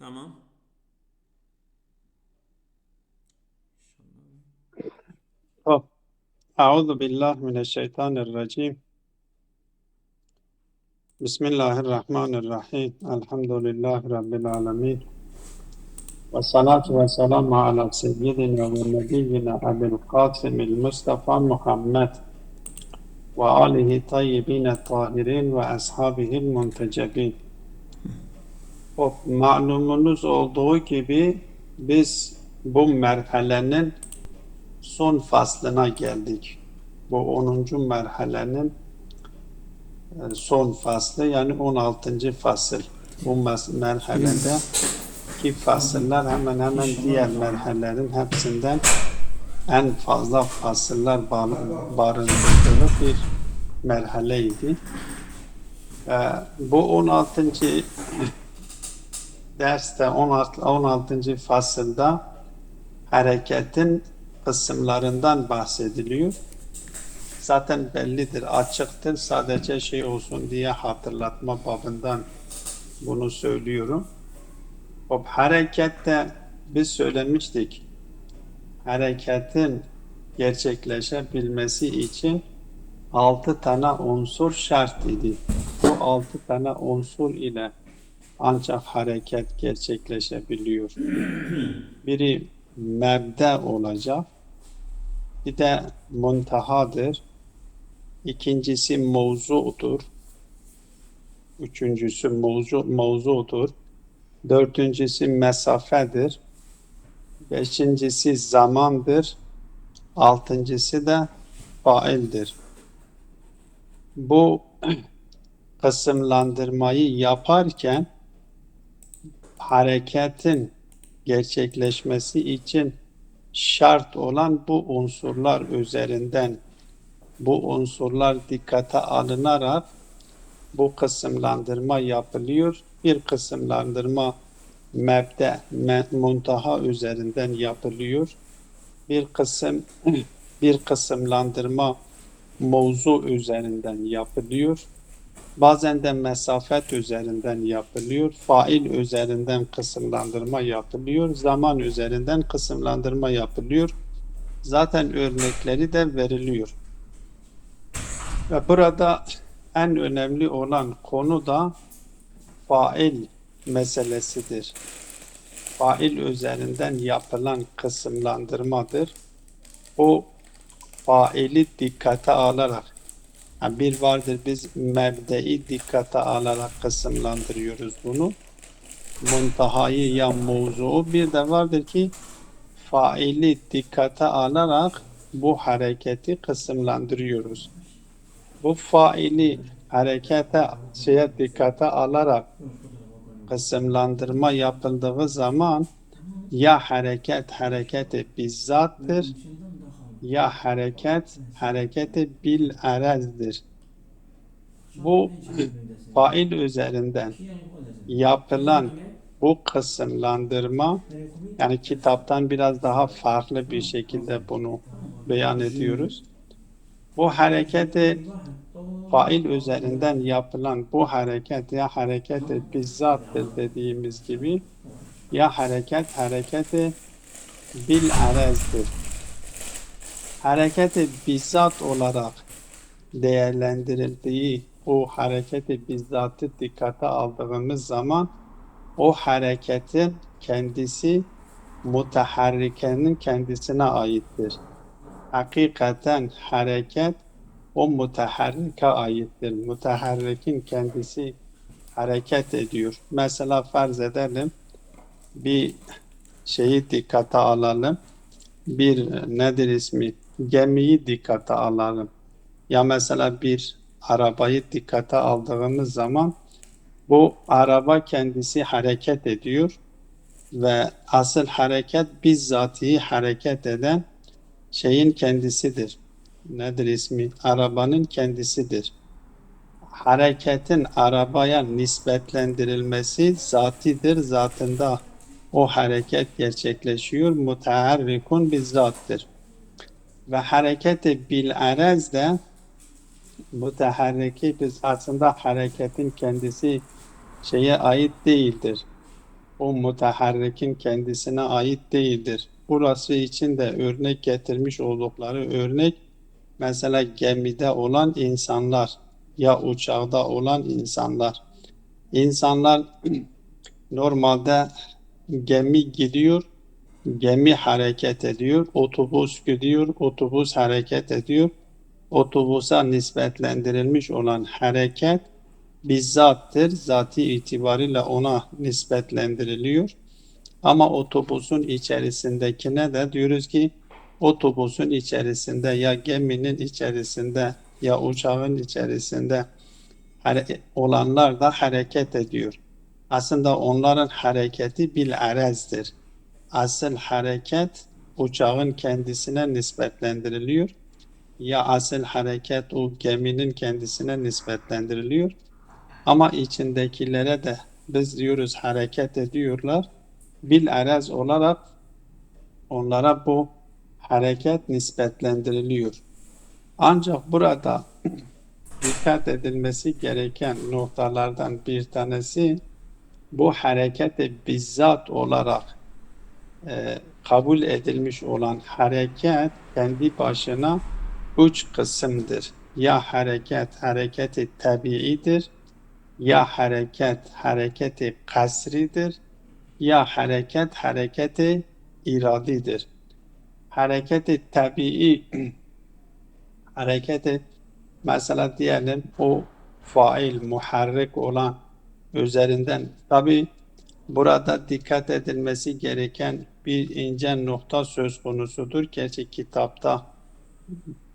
Tamam. طب أعوذ بالله من الشيطان الرجيم بسم الله الرحمن الرحيم الحمد لله رب العالمين والصلاة والسلام على سيدنا ونبينا أبي القاسم المصطفى محمد وآله طيبين الطاهرين وأصحابه المنتجبين. Malumunuz olduğu gibi biz bu merhalenin son faslına geldik. Bu 10. merhalenin son faslı yani 16. fasıl. Bu merhalede ki fasıllar hemen hemen diğer merhalelerin hepsinden en fazla fasıllar barındırdığı bir merhaleydi. Bu 16. derste 16. fasılda hareketin kısımlarından bahsediliyor. Zaten bellidir, açıktır. Sadece şey olsun diye hatırlatma babından bunu söylüyorum. O harekette biz söylemiştik. Hareketin gerçekleşebilmesi için 6 tane unsur şart idi. Bu 6 tane unsur ile ancak hareket gerçekleşebiliyor. Biri mebde olacak. Bir de muntahadır. İkincisi mevzudur. Üçüncüsü mevzudur. Dördüncüsü mesafedir. Beşincisi zamandır. Altıncısı da faildir. Bu kısımlandırmayı yaparken hareketin gerçekleşmesi için şart olan bu unsurlar üzerinden bu unsurlar dikkate alınarak bu kısımlandırma yapılıyor. Bir kısımlandırma mebde, muntaha üzerinden yapılıyor. Bir kısımlandırma mevzu üzerinden yapılıyor. Bazen de mesafet üzerinden yapılıyor. Fail üzerinden kısımlandırma yapılıyor. Zaman üzerinden kısımlandırma yapılıyor. Zaten örnekleri de veriliyor. Ve burada en önemli olan konu da fail meselesidir. Fail üzerinden yapılan kısımlandırmadır. O faili dikkate alarak, yani bir vardır biz mebdeyi dikkate alarak kısımlandırıyoruz bunu. Muntahayı ya mevzuu, bir de vardır ki faili dikkate alarak bu hareketi kısımlandırıyoruz. Bu faili dikkate alarak kısımlandırma yapıldığı zaman ya hareketi bizzattır ya hareketi bil erezdir. Bu fail üzerinden yapılan bu kısımlandırma, yani kitaptan biraz daha farklı bir şekilde bunu beyan ediyoruz. Bu hareketi fail üzerinden yapılan bu hareket ya hareketi bizzattır dediğimiz gibi ya hareketi bil erezdir. Hareketi bizzat olarak değerlendirildiği o hareketi bizzatı dikkate aldığımız zaman o hareketin kendisi mutaharrikenin kendisine aittir. Hakikaten hareket o mutaharrike aittir. Mutaharrikin kendisi hareket ediyor. Mesela farz edelim bir şeyi dikkate alalım. Bir nedir ismi? Gemiyi dikkate alalım. Ya mesela bir arabayı dikkate aldığımız zaman bu araba kendisi hareket ediyor ve asıl hareket bizzatihi hareket eden şeyin kendisidir. Nedir ismi? Arabanın kendisidir. Hareketin arabaya nispetlendirilmesi zatidir. Zatında o hareket gerçekleşiyor. Muteharrikun bizzattır. Ve hareketi bil erez de müteharriki biz aslında hareketin kendisi şeye ait değildir. o mutaharrikin kendisine ait değildir. Burası için de örnek getirmiş oldukları örnek mesela gemide olan insanlar ya uçakta olan insanlar. İnsanlar normalde gemi gidiyor, gemi hareket ediyor, otobüs gidiyor, otobüs hareket ediyor. Otobüse nispetlendirilmiş olan hareket bizzattır, zati itibariyle ona nispetlendiriliyor. Ama otobüsün içerisindekine de diyoruz ki otobüsün içerisinde ya geminin içerisinde ya uçağın içerisinde olanlar da hareket ediyor. Aslında onların hareketi bil'arezdir. Asıl hareket uçağın kendisine nispetlendiriliyor. Ya asıl hareket o geminin kendisine nispetlendiriliyor. Ama içindekilere de biz diyoruz hareket ediyorlar. Bil'arez olarak onlara bu hareket nispetlendiriliyor. Ancak burada dikkat edilmesi gereken noktalardan bir tanesi bu hareketi bizzat olarak kabul edilmiş olan hareket kendi başına üç kısımdır. Ya hareket hareketi tabiidir, ya hareket hareketi kasridir, ya hareket hareketi iradidir. Hareketi tabii hareketi mesela diyelim o fail muharrik olan üzerinden tabi burada dikkat edilmesi gereken bir ince nokta söz konusudur. Gerçi kitapta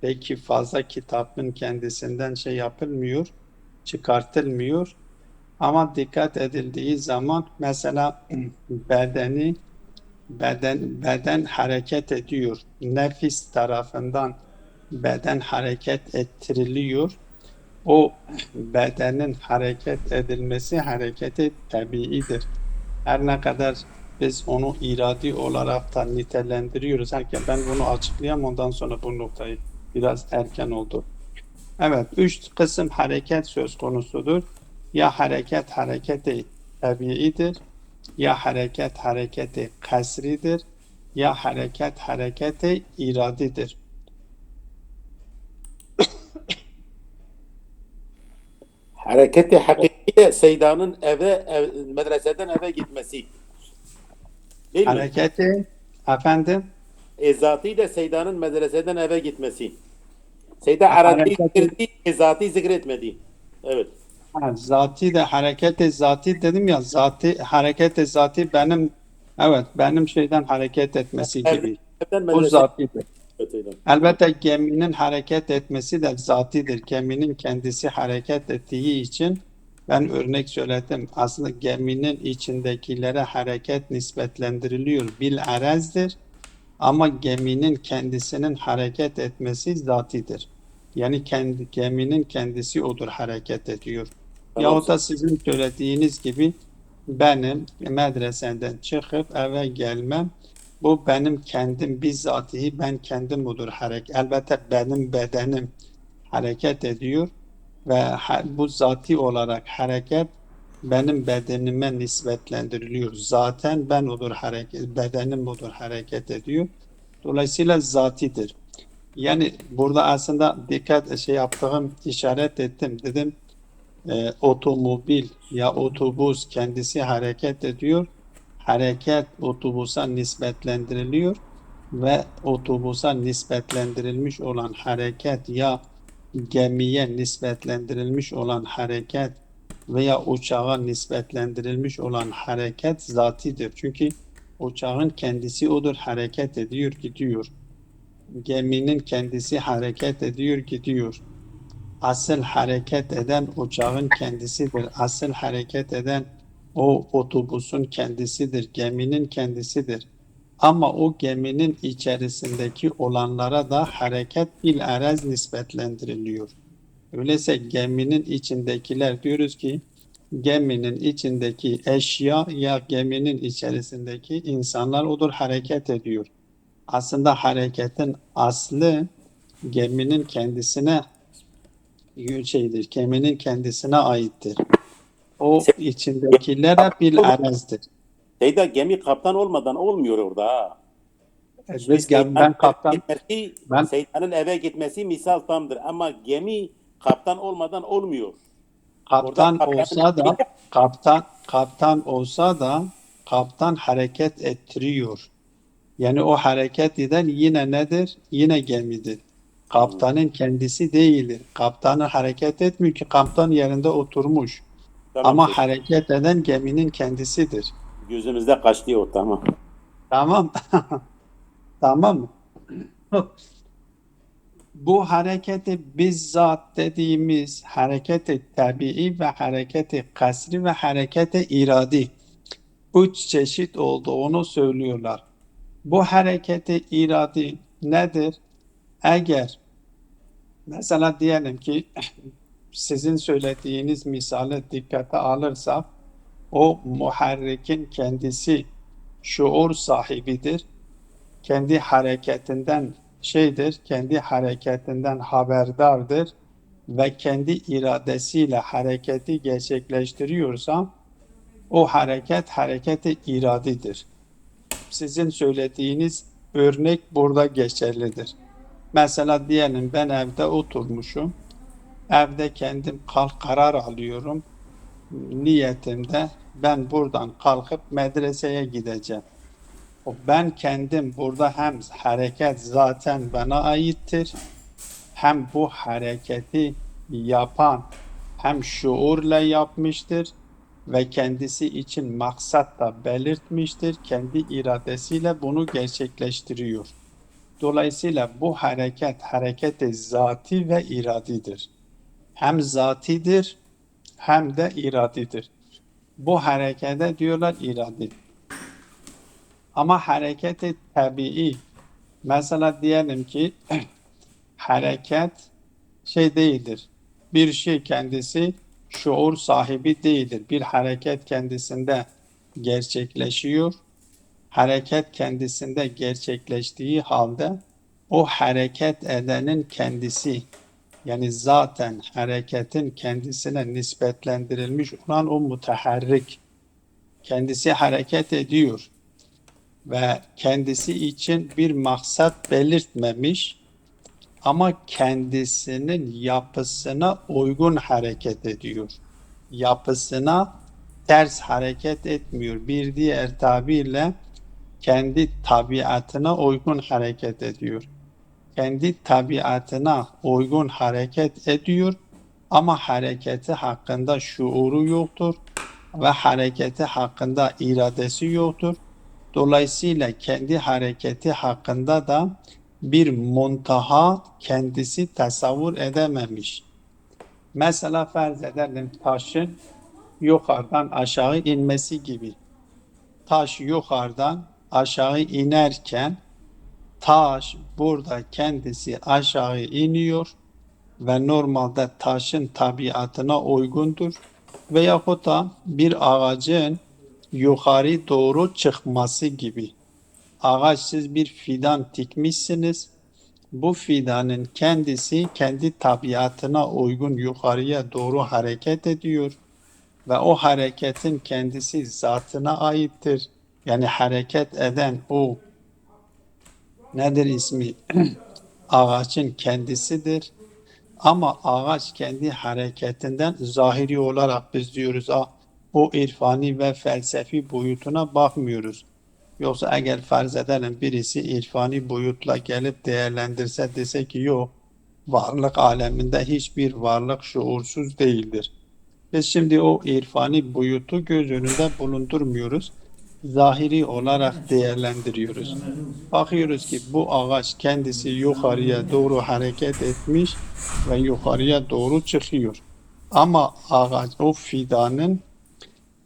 belki fazla kitabın kendisinden şey yapılmıyor, çıkartılmıyor. Ama dikkat edildiği zaman mesela beden hareket ediyor. Nefis tarafından beden hareket ettiriliyor. O bedenin hareket edilmesi hareketi tabiidir. Her ne kadar biz onu iradi olarak da nitelendiriyoruz. Ben bunu açıklayayım ondan sonra bu noktayı biraz erken oldu. Evet, üç kısım hareket söz konusudur. Ya hareket hareketi tabiidir, ya hareket hareketi kasridir, ya hareket hareketi iradidir. Hareketi hakiki Seyda'nın medreseden eve gitmesi. Değil mi? Hareketi, efendim, Ezati de Seyda'nın medreseden eve gitmesi. Seyda Arabi'yi hareketi, zikretti, ezati zikretmedi. Evet. zati de hareketi zati dedim ya, zati, hareketi zati benim, evet, benim şeyden hareket etmesi gibi. Evden O medreseden zatidir. evet. Elbette geminin hareket etmesi de zatidir. Geminin kendisi hareket ettiği için ben örnek söyledim. Aslında geminin içindekilere hareket nispetlendiriliyor. Bil'arezdir. Ama geminin kendisinin hareket etmesi zatidir. Yani geminin kendisi odur hareket ediyor. Tamam. Yahut da sizin söylediğiniz gibi benim medreseden çıkıp eve gelmem bu benim kendim bizzatihi ben kendim odur hareket. Elbette benim bedenim hareket ediyor ve bu zati olarak hareket benim bedenime nisbetlendiriliyor. Zaten ben odur hareket, bedenim odur hareket ediyor. Dolayısıyla zatidir. Yani burada aslında dikkat yaptığım, işaret ettim. Dedim otomobil ya otobüs kendisi hareket ediyor. Hareket otobüse nispetlendiriliyor ve otobüse nispetlendirilmiş olan hareket ya gemiye nispetlendirilmiş olan hareket veya uçağa nispetlendirilmiş olan hareket zatidir. Çünkü uçağın kendisi odur hareket ediyor, gidiyor. Geminin kendisi hareket ediyor, gidiyor. Asıl hareket eden uçağın kendisidir. Asıl hareket eden o otobüsün kendisidir, geminin kendisidir. Ama o geminin içerisindeki olanlara da hareket bil'arez nispetlendiriliyor. Öyleyse geminin içindekiler diyoruz ki geminin içindeki eşya ya geminin içerisindeki insanlar odur hareket ediyor. Aslında hareketin aslı geminin kendisine geminin kendisine aittir. O içindekilere bil'arezdir. Seyda gemi kaptan olmadan olmuyor orada ha. Şimdi Biz ben kaptan ben Seyda'nın eve gitmesi misal tamdır ama gemi kaptan olmadan olmuyor. Orada kaptan kaptanın olsa da kaptan olsa da kaptan hareket ettiriyor. Yani o hareket eden yine nedir? Yine gemidir. Hmm, Kaptanın kendisi değildir. Kaptanı hareket etmiyor ki kaptan yerinde oturmuş. tamam Ama Seyda. hareket eden geminin kendisidir. Gözümüzde kaçtı o, tamam. Tamam. Tamam mı? Bu hareketi bizzat dediğimiz hareketi tabii ve hareketi kasri ve hareketi iradi. Üç çeşit olduğunu söylüyorlar. Bu hareketi iradi nedir? Eğer mesela diyelim ki sizin söylediğiniz misale dikkate alırsak o muharrikin kendisi şuur sahibidir. Kendi hareketinden kendi hareketinden haberdardır ve kendi iradesiyle hareketi gerçekleştiriyorsa o hareketi iradidir. Sizin söylediğiniz örnek burada geçerlidir. Mesela diyelim ben evde oturmuşum. Evde kendim karar alıyorum. Niyetimde ben buradan kalkıp medreseye gideceğim. Ben kendim burada hem hareket zaten bana aittir, hem bu hareketi yapan hem şuurla yapmıştır ve kendisi için maksat da belirtmiştir. Kendi iradesiyle bunu gerçekleştiriyor. Dolayısıyla bu hareketi zati ve iradidir. Hem zatidir hem de iradidir. Bu harekete diyorlar iradi. Ama hareketi tabii. Mesela diyelim ki hareket değildir. Bir şey kendisi şuur sahibi değildir. Bir hareket kendisinde gerçekleşiyor. Hareket kendisinde gerçekleştiği halde o hareket edenin kendisi yani zaten hareketin kendisine nispetlendirilmiş olan o mutaharrik kendisi hareket ediyor ve kendisi için bir maksat belirtmemiş ama kendisinin yapısına uygun hareket ediyor. Yapısına ters hareket etmiyor. Bir diğer tabirle kendi tabiatına uygun hareket ediyor. Kendi tabiatına uygun hareket ediyor ama hareketi hakkında şuuru yoktur ve hareketi hakkında iradesi yoktur. Dolayısıyla kendi hareketi hakkında da bir muntaha kendisi tasavvur edememiş. Mesela farz edelim taşın yukarıdan aşağı inmesi gibi. Taş yukarıdan aşağı inerken taş burada kendisi aşağı iniyor ve normalde taşın tabiatına uygundur. Veyahut da bir ağacın yukarı doğru çıkması gibi. Ağaç siz bir fidan dikmişsiniz. Bu fidanın kendisi kendi tabiatına uygun yukarıya doğru hareket ediyor ve o hareketin kendisi zatına aittir. Yani hareket eden o nedir ismi? Ağaçın kendisidir. Ama ağaç kendi hareketinden zahiri olarak biz diyoruz o irfani ve felsefi boyutuna bakmıyoruz. Yoksa eğer farz edelim birisi irfani boyutla gelip değerlendirse dese ki yok varlık aleminde hiçbir varlık şuursuz değildir. Biz şimdi o irfani boyutu göz önünde bulundurmuyoruz. Zahiri olarak değerlendiriyoruz. Bakıyoruz ki bu ağaç kendisi yukarıya doğru hareket etmiş ve yukarıya doğru çıkıyor. Ama ağaç o fidanın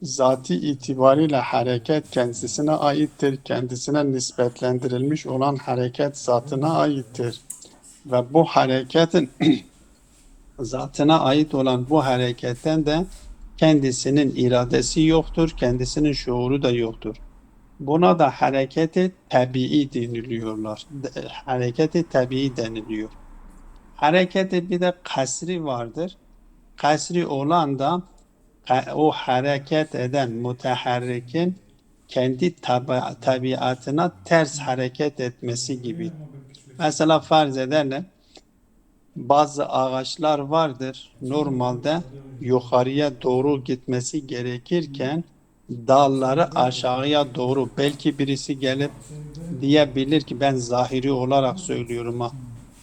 zati itibariyle hareket kendisine aittir. Kendisine nispetlendirilmiş olan hareket zatına aittir. Ve bu hareketin zatına ait olan bu hareketten de kendisinin iradesi yoktur, kendisinin şuuru da yoktur. Buna da hareketi tabii deniliyorlar. Hareketi tabii deniliyor. Hareketi bir de kasri vardır. Kasri olan da o hareket eden mutaharrikin kendi tabiatına ters hareket etmesi gibi. Mesela farz edelim, bazı ağaçlar vardır. Normalde yukarıya doğru gitmesi gerekirken dalları aşağıya doğru. Belki birisi gelip diyebilir ki, ben zahiri olarak söylüyorum ha.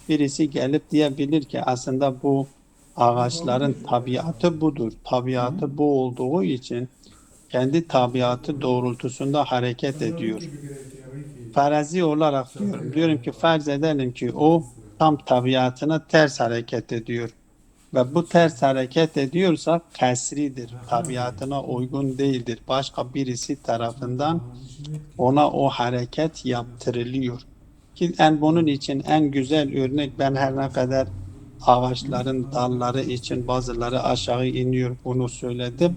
Birisi gelip diyebilir ki aslında bu ağaçların tabiatı budur. Tabiatı bu olduğu için kendi tabiatı doğrultusunda hareket ediyor. Farazi olarak diyorum. Diyorum ki farz edelim ki o tam tabiatına ters hareket ediyor. Ve bu ters hareket ediyorsa kasridir. Tabiatına uygun değildir. Başka birisi tarafından ona o hareket yaptırılıyor. Ki bunun için en güzel örnek, ben her ne kadar ağaçların dalları için bazıları aşağı iniyor bunu söyledim.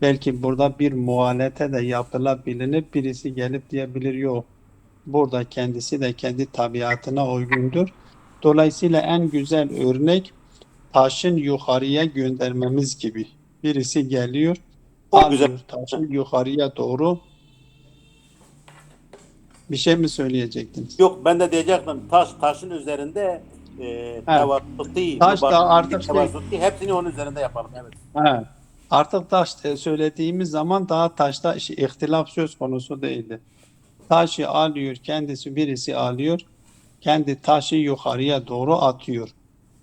Belki burada bir muhalete de yapılabilir. Birisi gelip diyebilir yok. Burada kendisi de kendi tabiatına uygundur. Dolayısıyla en güzel örnek taşın yukarıya göndermemiz gibi. Birisi geliyor, Çok güzel. alıyor taşı yukarıya doğru. Bir şey mi söyleyecektiniz? Yok, ben de diyecektim, taşın üzerinde Ha, tevazuti, taş da artık tevazuti, hepsini onun üzerinde yapalım. Evet. ha, artık taş söylediğimiz zaman daha taşta ihtilaf söz konusu değildi. Taşı alıyor kendisi, birisi alıyor, kendi taşı yukarıya doğru atıyor.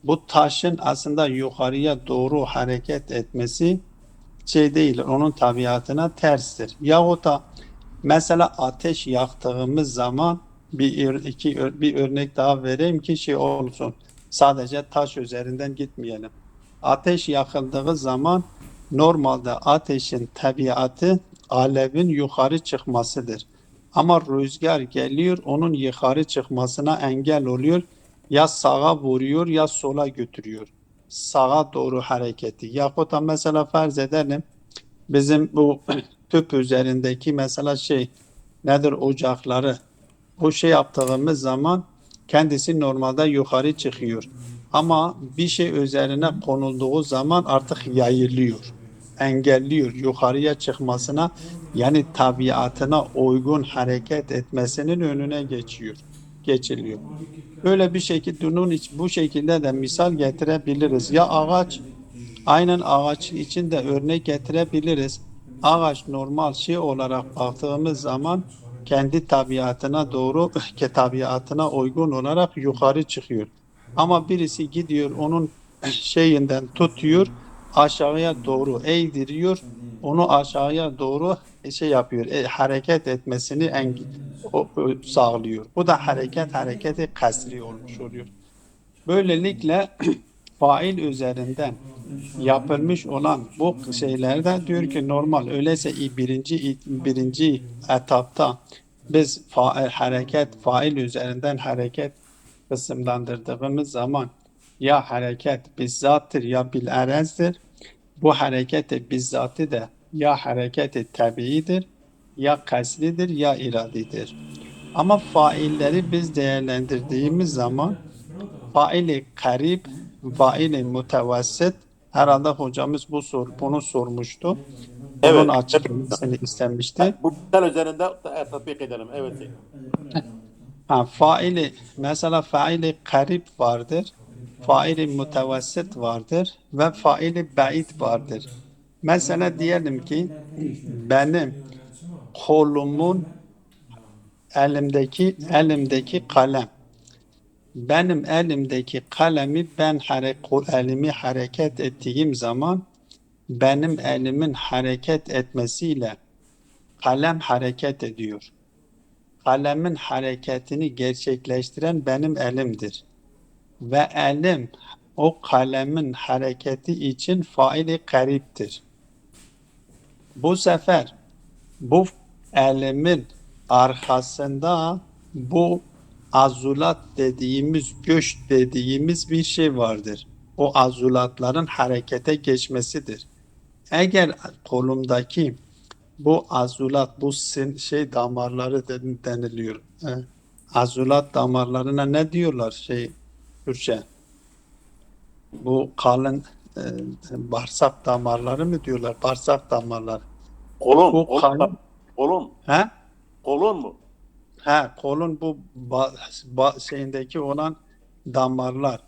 Bu taşın aslında yukarıya doğru hareket etmesi şey değil, onun tabiatına terstir. Yahut da mesela ateş yaktığımız zaman bir örnek daha vereyim ki şey olsun. Sadece taş üzerinden gitmeyelim. Ateş yakıldığı zaman normalde ateşin tabiatı alevin yukarı çıkmasıdır. Ama rüzgar geliyor, onun yukarı çıkmasına engel oluyor. Ya sağa vuruyor ya sola götürüyor. Sağa doğru hareketi. Yahut da mesela farz edelim, bizim bu tüp üzerindeki mesela şey nedir, ocakları, bu şey yaptığımız zaman kendisi normalde yukarı çıkıyor. Ama bir şey üzerine konulduğu zaman artık yayılıyor, engelliyor yukarıya çıkmasına, yani tabiatına uygun hareket etmesinin önüne geçiliyor. Böyle bir şekilde bu şekilde de misal getirebiliriz. Ya ağaç, aynen ağaç için de örnek getirebiliriz. Ağaç normal şey olarak baktığımız zaman kendi tabiatına doğru, tabiatına uygun olarak yukarı çıkıyor. Ama birisi gidiyor onun şeyinden tutuyor, aşağıya doğru eğdiriyor, onu aşağıya doğru şey yapıyor, hareket etmesini sağlıyor. Bu da hareketi kasri olmuş oluyor. Böylelikle fail üzerinden yapılmış olan bu şeylerde diyor ki normal, öyleyse birinci etapta biz fail üzerinden hareket kısımlandırdığımız zaman ya hareket bizzattır ya bil'erezdir. Bu hareketi bizzatı da ya hareketi tabiidir, ya kaslidir, ya iradidir. Ama failleri biz değerlendirdiğimiz zaman faili karib, faili mutevassit, herhalde hocamız bunu sormuştu. Bunun Evet. açıklamasını istemişti. Bu misal üzerinde tatbik edelim. Evet. Mesela faili karib vardır, faili mutevassit vardır ve faili ba'id vardır. Mesela diyelim ki benim kolumun elimdeki kalem. Benim elimdeki kalemi elimi hareket ettiğim zaman benim elimin hareket etmesiyle kalem hareket ediyor. Kalemin hareketini gerçekleştiren benim elimdir. Ve elim o kalemin hareketi için faili kariptir. Bu sefer bu elimin arkasında bu azulat dediğimiz, göç dediğimiz bir şey vardır. O azulatların harekete geçmesidir. Eğer kolumdaki bu azulat, bu damarları deniliyor. Azulat damarlarına ne diyorlar Türkçe? Bu kalın bağırsak damarları mı diyorlar? Bağırsak damarları. Kolon. Bu kalın, Kolon. Ha? Kolon mu? Ha, kolun bu şeyindeki olan damarlar.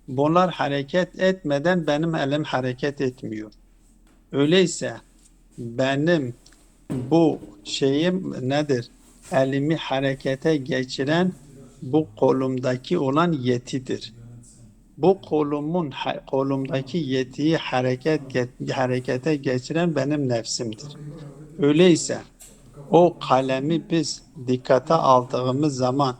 Bunlar hareket etmeden benim elim hareket etmiyor. Öyleyse benim bu şeyim nedir? Elimi harekete geçiren bu kolumdaki olan yetidir. Bu kolumdaki yetiyi harekete geçiren benim nefsimdir. Öyleyse o kalemi biz dikkate aldığımız zaman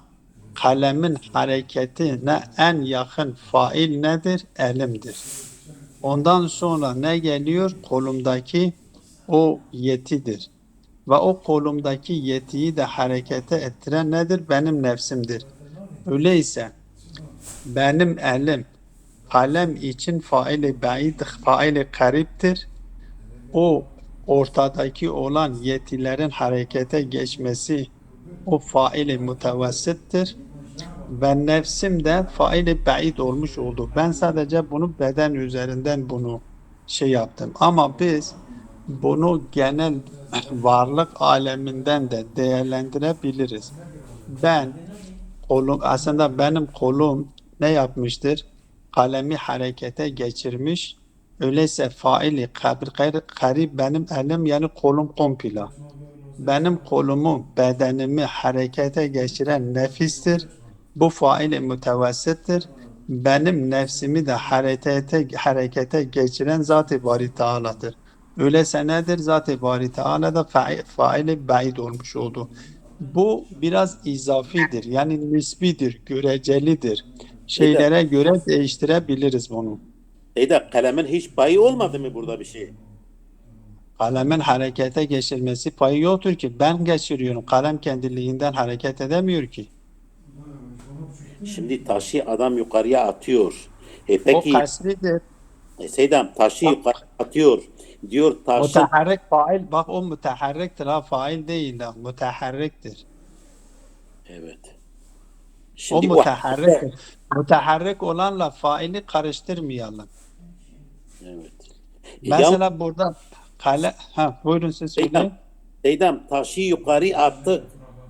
kalemin hareketine en yakın fail nedir? Elimdir. Ondan sonra ne geliyor? Kolumdaki o yetidir. Ve o kolumdaki yetiyi de harekete ettiren nedir? Benim nefsimdir. Öyleyse benim elim kalem için faili ba'id, faili kariptir. O ortadaki olan yetilerin harekete geçmesi o faili mutevessittir. Ve nefsim de faili ba'id olmuş oldu. Ben sadece bunu beden üzerinden bunu şey yaptım. Ama biz bunu genel varlık aleminden de değerlendirebiliriz. Ben aslında benim kolum ne yapmıştır? Kalemi harekete geçirmiş. Öyleyse faili karib benim elim yani kolum komple. Benim kolumu, bedenimi harekete geçiren nefistir. Bu faili mütevessittir. Benim nefsimi de harekete geçiren Zat-ı Bari Teala'dır. Öyleyse nedir? Zat-ı Bari Teala da faili ba'id olmuş oldu. Bu biraz izafidir. Yani nisbidir, görecelidir. Seyda, Şeylere göre değiştirebiliriz bunu. Seyda, kalemin hiç payı olmadı mı burada bir şey? Kalemin harekete geçirmesi payı yoktur ki. Ben geçiriyorum. Kalem kendiliğinden hareket edemiyor ki. Şimdi taşı adam yukarıya atıyor. O Peki kasridir. Seydam taşı yukarı atıyor. Diyor taşın Müteharrik fail. Bak o müteharriktir ha. Fail değil de. Müteharriktir. evet. O Şimdi o müteharriktir. Müteharrik olanla faili karıştırmayalım. evet. Yalnız Mesela burada buyurun siz söyleyin. Seydam, Seydam taşı yukarı attık.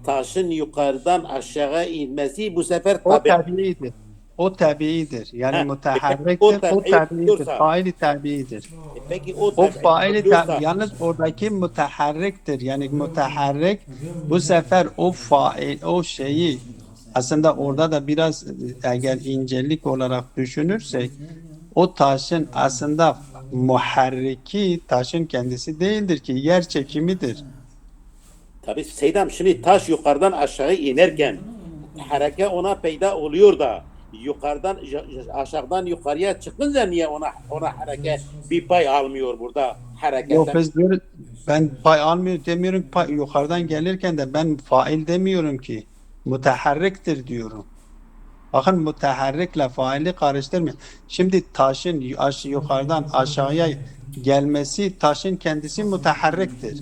Taşın yukarıdan aşağı inmesi bu sefer O tabi. tabiidir. O tabiidir. Yani O müteharriktir. O tabi tabiidir. diyorsa, Faili tabiidir. peki o O tabi faili diyorsa, yalnız oradaki müteharriktir. Yani müteharrik bu sefer o fail o şeyi aslında orada da biraz eğer incelik olarak düşünürsek o taşın aslında muharriki taşın kendisi değildir ki yer çekimidir. tabi Seydam şimdi taş yukarıdan aşağı inerken hareket ona peyda oluyor da yukarıdan aşağıdan yukarıya çıkınca niye ona hareket bir pay almıyor burada Yok hareketten? biz diyoruz, ben pay almıyor demiyorum yukarıdan gelirken de ben fail demiyorum ki müteharriktir diyorum. Bakın müteharrikle faili karıştırmayın. Şimdi taşın yukarıdan aşağıya gelmesi taşın kendisi müteharriktir.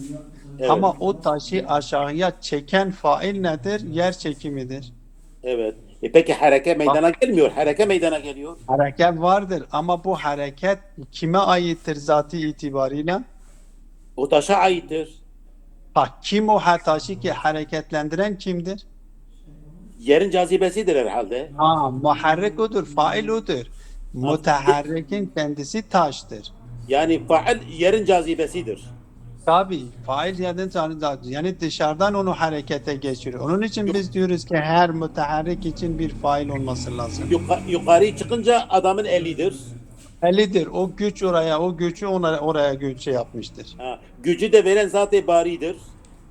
Evet. Ama o taşı aşağıya çeken fail nedir? Yer çekimidir. Evet. Peki hareket meydana gelmiyor. Hareket meydana geliyor. Hareket vardır ama bu hareket kime aittir zatı itibariyle? O taşa aittir. Bak kim o taşı ki hareketlendiren kimdir? Yerin cazibesidir herhalde. Muharrik odur, fail odur. Müteharrikin kendisi taştır. Yani faal yerin cazibesidir. Tabii fail yani dışarıdan onu harekete geçiriyor. Onun için biz diyoruz ki her müteharrik için bir fail olması lazım. Yukarı çıkınca adamın elidir. Elidir. O güç o gücü oraya güç yapmıştır. Gücü de veren zat-ı baridir.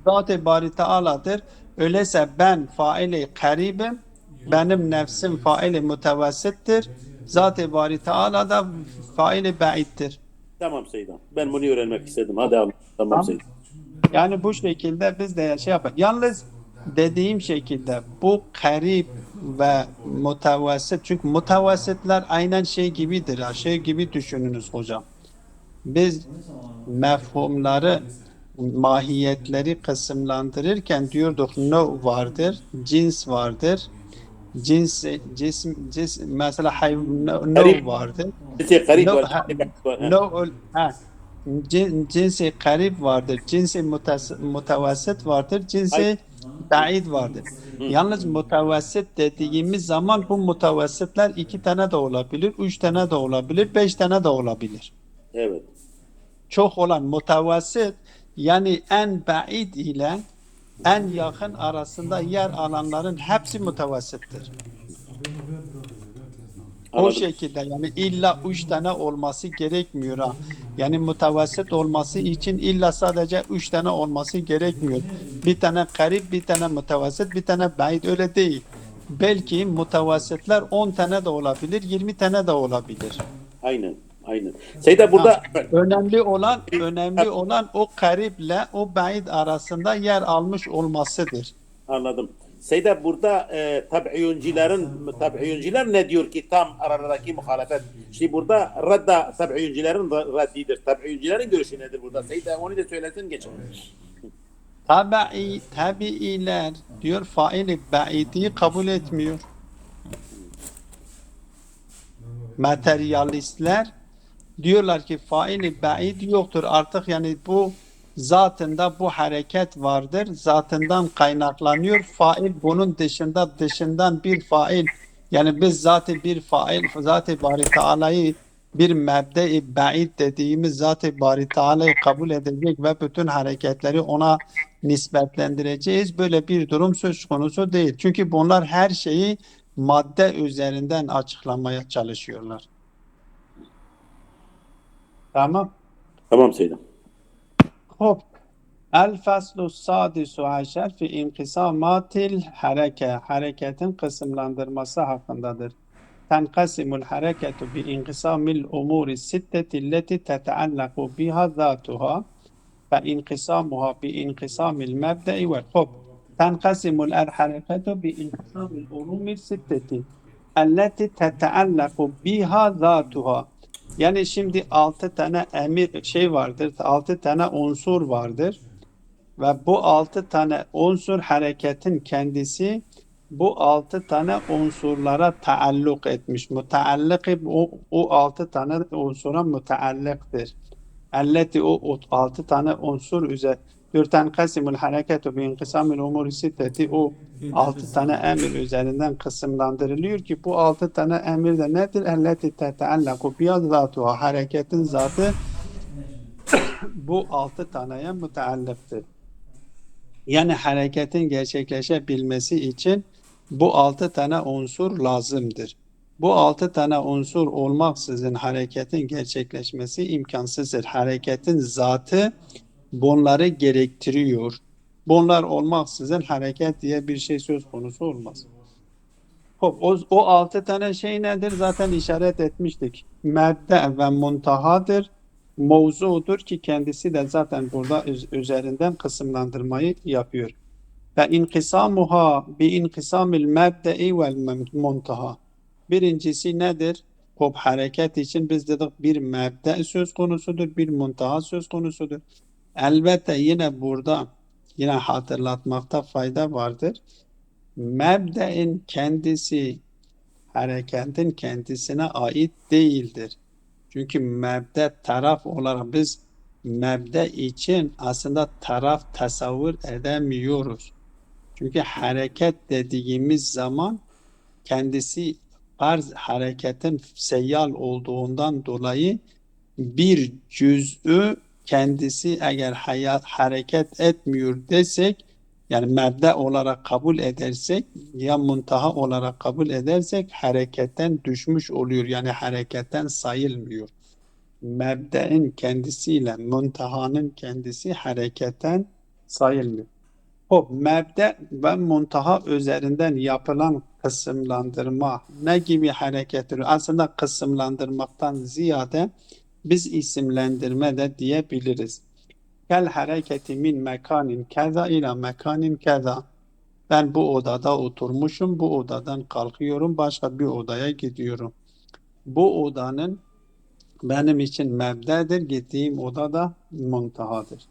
Zat-ı Bari Teala'dır. Öyleyse ben faili karibim. Benim nefsim faili mütevessittir. Zat-ı Bari Teala da faili ba'iddir. Tamam Seydam. Ben bunu öğrenmek istedim. Hadi al. Tamam Seydam. Yani bu şekilde biz de şey yapalım. Yalnız dediğim şekilde bu karib ve mutevessit çünkü mutevessitler aynen şey gibidir. Şey gibi düşününüz hocam. Biz mefhumları mahiyetleri kısımlandırırken diyorduk no vardır, cins vardır. Mesela no Garip. vardır. Garip No, var. no, cinsi karib vardır, cinsi mutevassit vardır, Ay, cinsi ba'id vardır. hı, Yalnız mutevassit dediğimiz zaman bu mutevessitler 2 tane de olabilir, 3 tane de olabilir, 5 tane de olabilir. evet. Çok olan mutevassit yani en ba'id ile en yakın arasında yer alanların hepsi mutevessittir. O Anladım. şekilde yani illa 3 tane olması gerekmiyor ha. Yani mutevassit olması için illa sadece 3 tane olması gerekmiyor. Bir tane karib, bir tane mutevassit, bir tane ba'id öyle değil. Belki mutevasitler 10 tane de olabilir, 20 tane de olabilir. Aynen. Aynen. Seyda Ha. burada Önemli olan o karible o ba'id arasında yer almış olmasıdır. anladım. Seyda burada tabiinciler ne diyor ki tam aralarındaki muhalefet? Şimdi burada tabiincilerin reddidir. Tabiincilerin görüşü nedir burada? Seyda onu da söylesin geçelim. Tabi'iler diyor faili ba'idi kabul etmiyor. Materyalistler diyorlar ki faili ba'id yoktur. Artık yani bu zatında bu hareket vardır. Zatından kaynaklanıyor. Fail bunun dışından bir fail. Yani biz zaten bir fail, zat-ı Bari Teala'yı bir mebde-i ba'id dediğimiz zat-ı Bari Teala'yı kabul edecek ve bütün hareketleri ona nispetlendireceğiz. Böyle bir durum söz konusu değil. Çünkü bunlar her şeyi madde üzerinden açıklamaya çalışıyorlar. Tamam. Tamam Seyda. Hop. El faslu sadisu aşer fi inkisamatil hareke. Hareketin kısımlandırması hakkındadır. Tenkasimul hareketu bi inkisamil umuri sitteti leti teteallaku biha zatuha fe inkisamuha bi inkisamil mebde'i vel hop. Tenkasimul hareketu bi inkisamil umuri sitteti elleti teteallaku biha zatuha. Yani şimdi 6 tane emir vardır, 6 tane unsur vardır ve bu 6 tane unsur hareketin kendisi bu 6 tane unsurlara taalluk etmiş. Muteallik o 6 tane unsura muteallıktır. Elleti o 6 tane unsur üzere dürten kasimul hareketu bi inkisamil umuri sitteti o 6 tane emir üzerinden kısımlandırılıyor ki bu 6 tane emir de nedir? Elleti teteallaku biyazatuha hareketin zatı bu 6 taneye müteallıktır. Yani hareketin gerçekleşebilmesi için bu 6 tane unsur lazımdır. Bu 6 tane unsur olmaksızın hareketin gerçekleşmesi imkansızdır. Hareketin zatı bunları gerektiriyor. Bunlar olmaksızın hareket diye bir şey söz konusu olmaz. Hop, o 6 tane şey nedir? Zaten işaret etmiştik. Mebde ve muntahadır. Mevzudur ki kendisi de zaten burada üzerinden kısımlandırmayı yapıyor. Ve inkisamuha bi inkisamil mebde'i vel muntaha. Birincisi nedir? Hop hareket için biz dedik bir mebde söz konusudur, bir muntaha söz konusudur. Elbette yine burada yine hatırlatmakta fayda vardır. Mebde'in kendisi hareketin kendisine ait değildir. Çünkü mebde taraf olarak biz mebde için aslında taraf tasavvur edemiyoruz. Çünkü hareket dediğimiz zaman kendisi farz hareketin seyyal olduğundan dolayı bir cüz'ü kendisi eğer hareket etmiyor desek yani mebde olarak kabul edersek ya muntaha olarak kabul edersek hareketten düşmüş oluyor. Yani hareketten sayılmıyor. Mebde'in kendisiyle muntahanın kendisi hareketten sayılmıyor. O mebde ve muntaha üzerinden yapılan kısımlandırma ne gibi harekettir? Aslında kısımlandırmaktan ziyade biz isimlendirme de diyebiliriz. Kel hareketi min mekanin keza ila mekanin keza. Ben bu odada oturmuşum, bu odadan kalkıyorum, başka bir odaya gidiyorum. Bu odanın benim için mebdedir, gittiğim oda da muntahadır.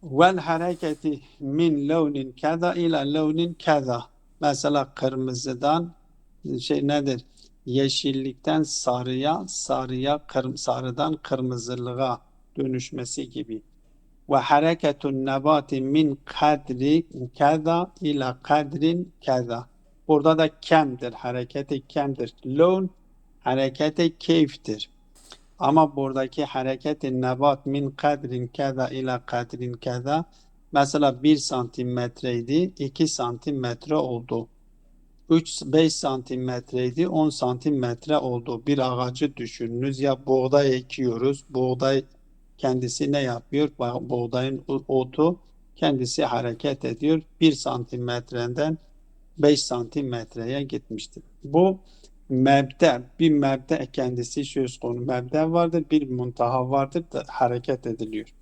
Vel hareketi min levnin keza ila levnin keza. Mesela kırmızıdan nedir? yeşillikten sarıya, sarıdan kırmızılığa dönüşmesi gibi. Ve hareketun nebati min kadri keza ila kadrin keza. Burada da kemdir, hareketi kemdir. Lon hareketi keyiftir. Ama buradaki hareketi nebat min kadrin keza ila kadrin keza, mesela 1 santimetreydi, 2 santimetre oldu. 5 santimetreydi, 10 santimetre oldu. Bir ağacı düşününüz, ya buğday ekiyoruz. Buğday kendisi ne yapıyor? Buğdayın otu kendisi hareket ediyor. 1 santimetreden 5 santimetreye gitmiştir. Bu mebde, bir mebde kendisi söz konu. Mebde vardır, bir muntaha vardır da hareket ediliyor.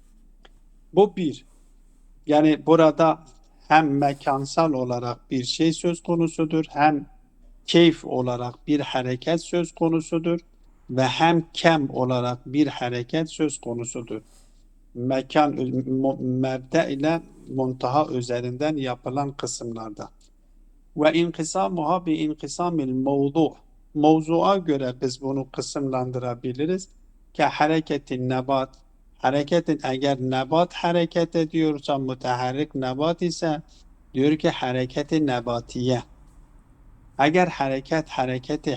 Bu bir. Yani burada hem mekansal olarak bir şey söz konusudur, hem keyf olarak bir hareket söz konusudur ve hem kem olarak bir hareket söz konusudur. Mebde ile muntaha üzerinden yapılan kısımlarda. Ve inkisamuha bi inkisamil mevdu. Mevzuğa göre biz bunu kısımlandırabiliriz. Ki hareketin nebat. Hareketin eğer nebat hareket ediyorsa, müteharrik nebat ise diyor ki hareketi nebatiye. Eğer hareketi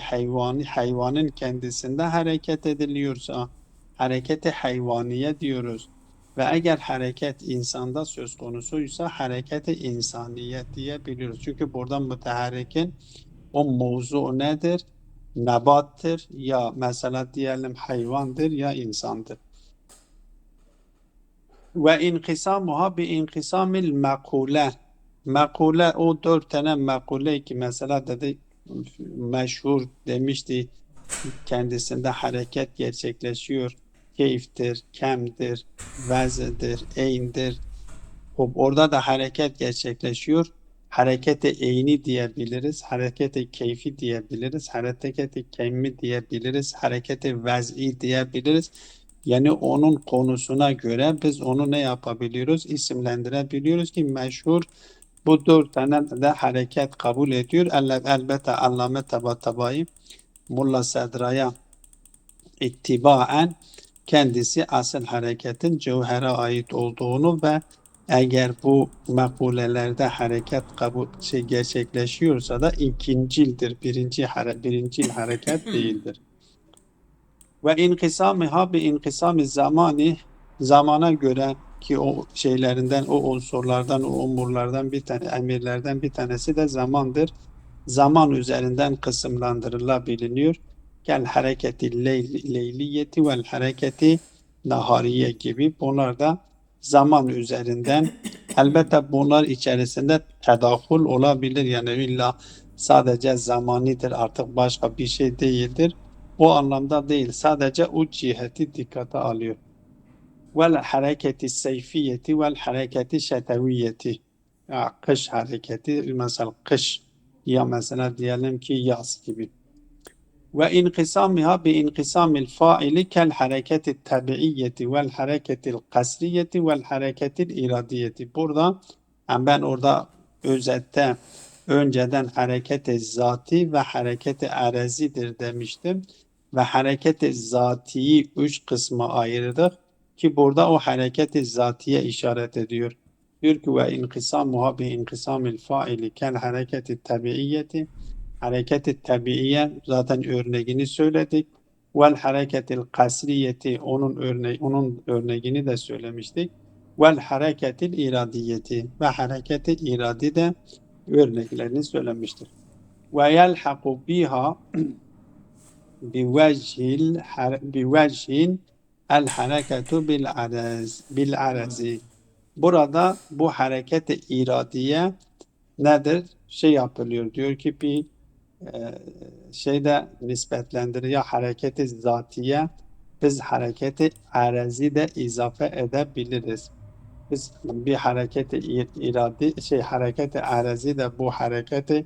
hayvanın kendisinde hareket ediliyorsa hareketi hayvaniye diyoruz. Ve eğer hareket insanda söz konusuysa hareketi insaniye diyebiliyoruz. Çünkü burada müteharrikin o mevzu nedir? Nebattır, ya mesela diyelim hayvandır ya insandır. Ve inkisamuha bi inkisamil mekule. Mekule, o 4 tane mekule ki mesela dedi, meşhur demişti, kendisinde hareket gerçekleşiyor. Keyiftir, kemdir, vezdir, eyndir. Orada da hareket gerçekleşiyor. Hareketi eyni diyebiliriz, hareketi keyfi diyebiliriz, hareketi kemmi diyebiliriz, hareketi vez'i diyebiliriz. Yani onun konusuna göre biz onu ne yapabiliyoruz? İsimlendirebiliyoruz ki meşhur bu 4 tane de hareket kabul ediyor. Elbette Allame Tabatabai Mulla Sedra'ya ittibaen kendisi asıl hareketin cevhere ait olduğunu ve eğer bu mekulelerde hareket gerçekleşiyorsa da ikincildir. Birincil hareket değildir. Ve inkisamiha bi inkisami zamani, zamana göre ki o şeylerinden, o unsurlardan, o umurlardan bir tane, emirlerden bir tanesi de zamandır. Zaman üzerinden kısımlandırılabiliyor. Kel hareketi leyliyeti vel hareketi nahariye gibi. Bunlar da zaman üzerinden. Elbette bunlar içerisinde tedahül olabilir. Yani illa sadece zamanidir, artık başka bir şey değildir. O anlamda değil. Sadece o ciheti dikkate alıyor. Vel hareketi seyfiyeti vel hareketi şeteviyeti. Ya, kış hareketi, mesela kış, ya mesela diyelim ki yaz gibi. Ve inkisamiha bi inkisamil faili kel hareketi tabiiyeti vel hareketi kasriyeti vel hareketi iradiyeti. Burada ben orada özette önceden hareketi zati ve hareketi arazidir demiştim. Ve hareketi zatiyi 3 kısma ayırdık ki burada o hareketi zatiye işaret ediyor. Diyor ki ve inkisamuha bi inkisamil faili kel hareketi tabiiyeti. Hareket-i tabiiye zaten örneğini söyledik. Vel hareketil kasriyeti, onun örneğini de söylemiştik. Vel hareketil iradiyeti, ve hareketi iradi de örneklerini söylemiştir. Ve yelhaku biha bivechin el hareketu bil arazi. Burada bu hareket-i iradiye nedir? Şey yapılıyor, diyor ki bir şeyde nispetlendiriyor, ya hareketi zatiye, biz hareketi arazi de izafe edebiliriz. Biz bir hareketi hareketi arazi de bu hareketi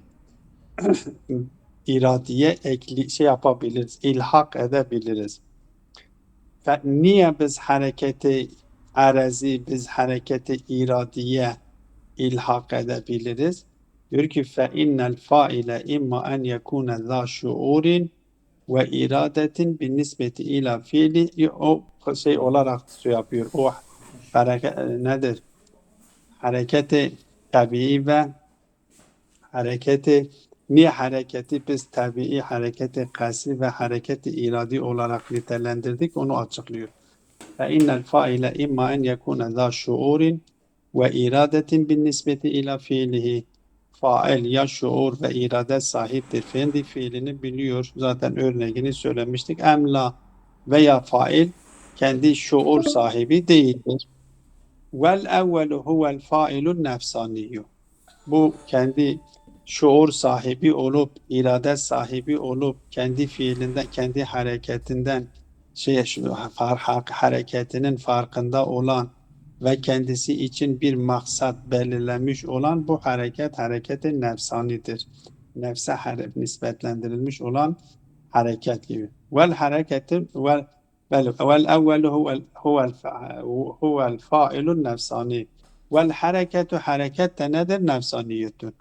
iradiye yapabiliriz, ilhak edebiliriz. Niye biz hareketi arazi, biz hareketi iradiye ilhak edebiliriz? Diyor ki فَاِنَّ الْفَائِلَ اِمَّا اَنْ يَكُونَ ذَا شُعُورٍ ve iradetin bin nispeti ila fiili o şey olarak şey yapıyor. O hareket nedir? Hareketi tabii ve hareketi niye hareketi biz tabii hareketi kasri ve hareketi iradi olarak nitelendirdik onu açıklıyor. فإن الفاعل إما أن يكون ذا شعور وإرادة بالنسبة إلى fiilihi. Fail ya şuur ve irade sahiptir. Kendi fiilini biliyor. Zaten örneğini söylemiştik. Emla veya fail kendi şuur sahibi değildir. Vel evvelu huvel failun nefsaniyyu. Bu kendi şuur sahibi olup, irade sahibi olup, kendi fiilinden, kendi hareketinden hareketinin farkında olan ve kendisi için bir maksat belirlemiş olan bu hareketi nefsanidir. Nefse nispetlendirilmiş olan hareket gibi. Vel hareketin vel evvelu huvel failun nefsani. Vel hareketu hareket de nedir? Nefsaniyetun.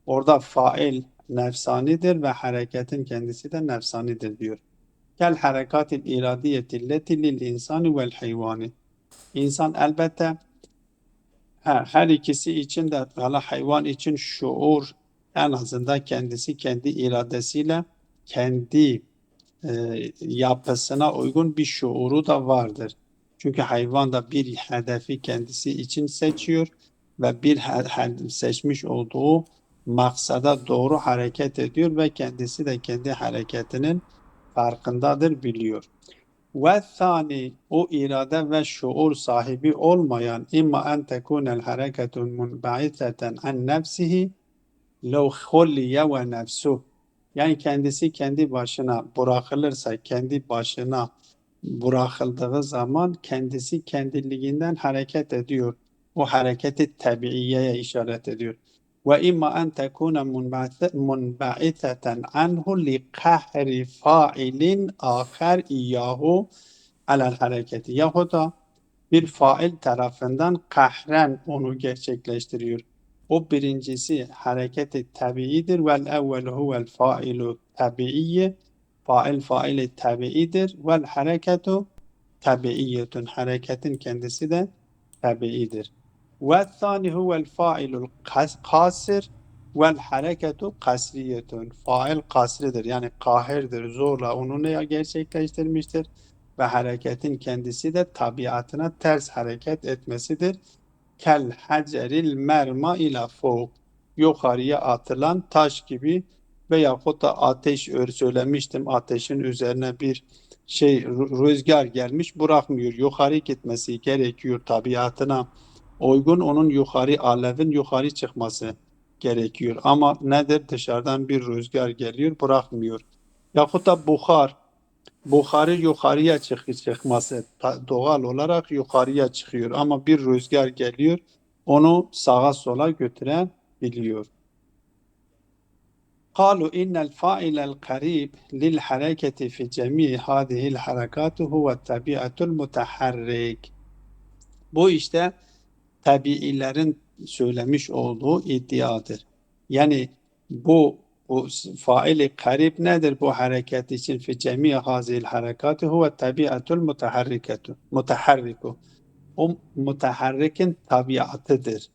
Orada fail nefsanidir ve hareketin kendisi de nefsanidir diyor. Kel harekatil iradiyeti leti lil insani vel hayvani. İnsan elbette her ikisi için de hayvan için şuur en azından kendisi kendi iradesiyle kendi yapısına uygun bir şuuru da vardır. Çünkü hayvan da bir hedefi kendisi için seçiyor ve bir seçmiş olduğu maksada doğru hareket ediyor ve kendisi de kendi hareketinin farkındadır, biliyor. Ve thani o irade ve şuur sahibi olmayan imma en tekunel hareketun munba'iteten an nefsihi lev hulliye ve nefsuh. Yani kendisi kendi başına bırakılırsa, kendi başına bırakıldığı zaman kendisi kendiliğinden hareket ediyor. O hareketi tabiiyeye işaret ediyor. Ve imma en tekune munba'iteten anhu li kahri failin ahar iyyahu alel hareketi. Yahut da bir fail tarafından kahren onu gerçekleştiriyor. O birincisi hareketi tabiidir. Vel evvel huvel failu tabiiyye. Faili tabiidir. Vel hareketu tabiiyyetun. Hareketin kendisi de tabiidir. Ve thani huvel failul kasir. Vel hareketu kasriyetun. Fail kasridir. Yani kahirdir. Zorla onu ne gerçekleştirmiştir? Ve hareketin kendisi de tabiatına ters hareket etmesidir. Kel haceril merma ila fok. Yukarıya atılan taş gibi veyahut da ateş söylemiştim. Ateşin üzerine bir rüzgar gelmiş bırakmıyor. Yukarı gitmesi gerekiyor tabiatına uygun. Onun alevin yukarı çıkması gerekiyor. Ama nedir? Dışarıdan bir rüzgar geliyor bırakmıyor. Yahut da buharı yukarıya çıkması doğal olarak yukarıya çıkıyor ama bir rüzgar geliyor onu sağa sola götürebiliyor. قالوا إن الفاعل القريب للحركة في جميع هذه الحركات هو الطبيعة المتحرك. Bu işte tabiilerin söylemiş olduğu iddiadır. Yani bu faili karib nedir bu hareket için? Fi cemi hazil harekatı huve tabiatul mutaharriku. O mutaharrikin tabiatıdır.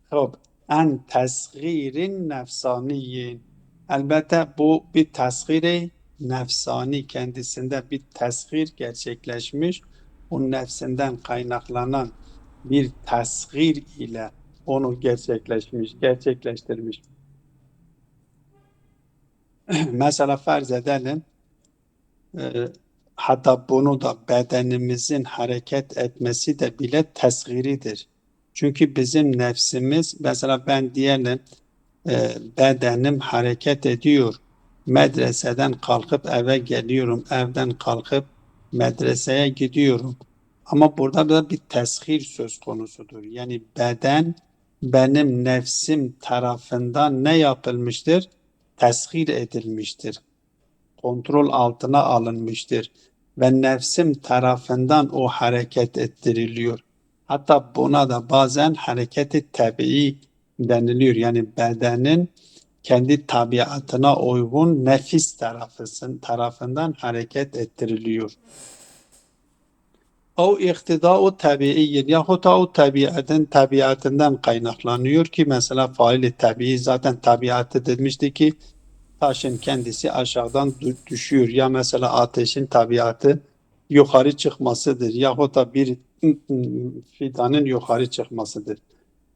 Hop. En tesgirin nefsaniyin. Elbette bu bir tesgiri nefsani, kendisinde bir tesgir gerçekleşmiş. O nefsinden kaynaklanan bir tesgir ile onu gerçekleştirmiş. Mesela farz edelim, hatta bunu da bedenimizin hareket etmesi de bile tesgiridir. Çünkü bizim nefsimiz, mesela ben diyelim, bedenim hareket ediyor. Medreseden kalkıp eve geliyorum, evden kalkıp medreseye gidiyorum. Ama burada da bir tesgir söz konusudur. Yani beden benim nefsim tarafından ne yapılmıştır? Tesgir edilmiştir. Kontrol altına alınmıştır. Ve nefsim tarafından o hareket ettiriliyor. Hatta buna da bazen hareketi tabii deniliyor. Yani bedenin kendi tabiatına uygun nefis tarafından hareket ettiriliyor. O iktidau tabiiyyin yahut o tabiatından kaynaklanıyor ki mesela faili tabii zaten tabiatı demişti ki taşın kendisi aşağıdan düşüyor. Ya mesela ateşin tabiatı yukarı çıkmasıdır yahut da bir fidanın yukarı çıkmasıdır.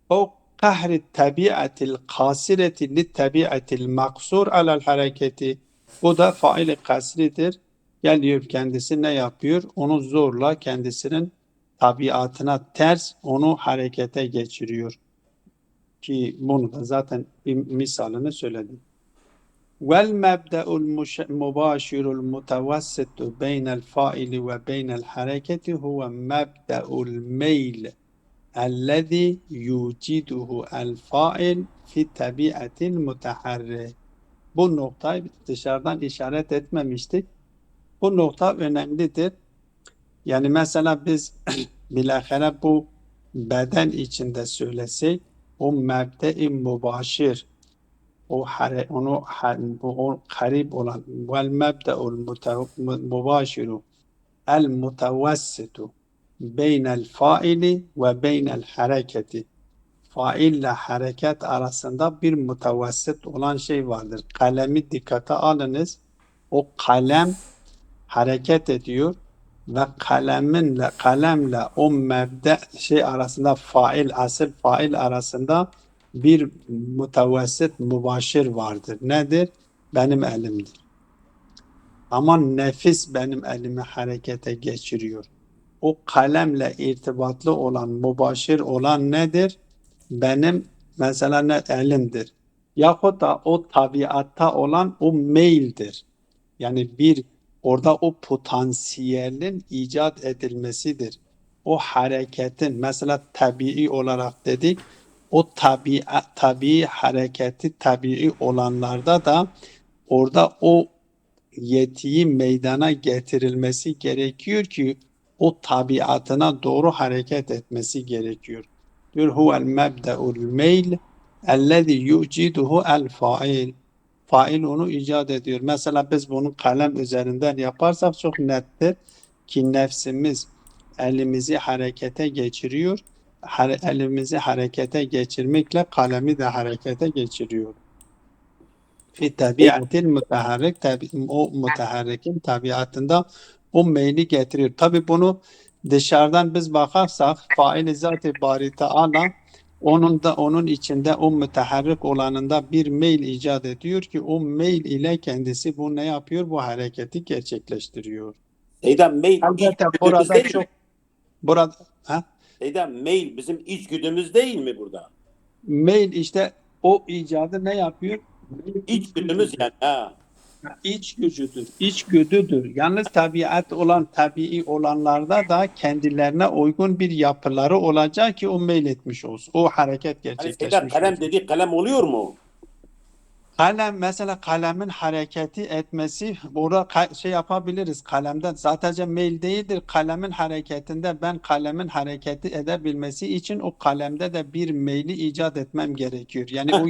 O kahri tabiatil kasireti li tabiatil maksur alel hareketi. Bu da faili kasridir. Geliyor kendisi ne yapıyor? Onu zorla kendisinin tabiatına ters onu harekete geçiriyor. Ki bunu da zaten bir misalini söyledim. Vel mebde'ul mubaşirul mutevessitu beynel faili ve beynel hareketi huve mebde'ul meyl ellezî yuciduhu el fail fi tabiatil mutaharrik. Bu noktayı dışarıdan işaret etmemiştik. Bu nokta önemlidir. Yani mesela biz bilahare bu beden içinde söylesek o mebde-i mübaşir o karib olan vel mebde'ul mübaşiru el mutevessitu beynel faili ve beynel hareketi. Faille hareket arasında bir mutevessit olan şey vardır. Kalemi dikkate alınız. O kalem hareket ediyor ve kalemle o mebde şey arasında asıl fail arasında bir mutevessit mübaşir vardır. Nedir? Benim elimdir. Ama nefis benim elimi harekete geçiriyor. O kalemle irtibatlı olan, mübaşir olan nedir? Benim mesela ne elimdir. Yahut da o tabiatta olan o meyldir. Yani orada o potansiyelin icat edilmesidir. O hareketin mesela tabii olarak dedik. O tabii hareketi tabii olanlarda da orada o yetiyi meydana getirilmesi gerekiyor ki o tabiatına doğru hareket etmesi gerekiyor. Diyor huvel mebde'ul meyl ellezî yuciduhu el fail. Fail onu icat ediyor. Mesela biz bunu kalem üzerinden yaparsak çok nettir ki nefsimiz elimizi harekete geçiriyor. Elimizi harekete geçirmekle kalemi de harekete geçiriyor. Fi tabiatil müteharrik o müteharrikin tabiatında o meyli getiriyor. Tabi bunu dışarıdan biz bakarsak faili zat-ı bari Teala onun içinde o müteharrik olanında bir meyl icat ediyor ki o meyl ile kendisi bu ne yapıyor? Bu hareketi gerçekleştiriyor. Seydam mail Elbette içgüdümüz değil mi? burada ha? Seydam mail bizim içgüdümüz değil mi burada? Meyl işte o icadı ne yapıyor? İçgüdümüz yani ha. İç gücüdür, içgüdüdür. Yalnız tabiat olan, tabii olanlarda da kendilerine uygun bir yapıları olacak ki o meyletmiş olsun. O hareket Hani Seydam gerçekleşmiş kalem olsun. dediği kalem oluyor mu? Kalem mesela kalemin hareketi etmesi burada şey yapabiliriz kalemden zaten mail değildir. Kalemin hareketinde ben kalemin hareketi edebilmesi için o kalemde de bir maili icat etmem gerekiyor. Yani o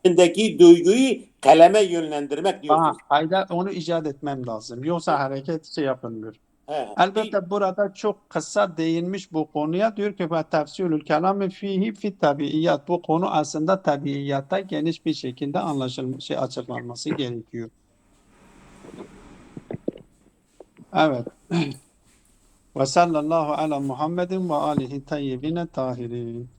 İçindeki duyguyu kaleme yönlendirmek diyorsun. hayda onu icat etmem lazım. Yoksa hareket şey yapılmıyor. He. Elbette burada çok kısa değinmiş bu konuya diyor ki tefsirül kelamı fihi fi tabiiyat. Bu konu aslında tabiiyatta geniş bir şekilde açıklanması gerekiyor. Evet. Ve sallallahu ala Muhammedin ve alihi tayyibine tahirin.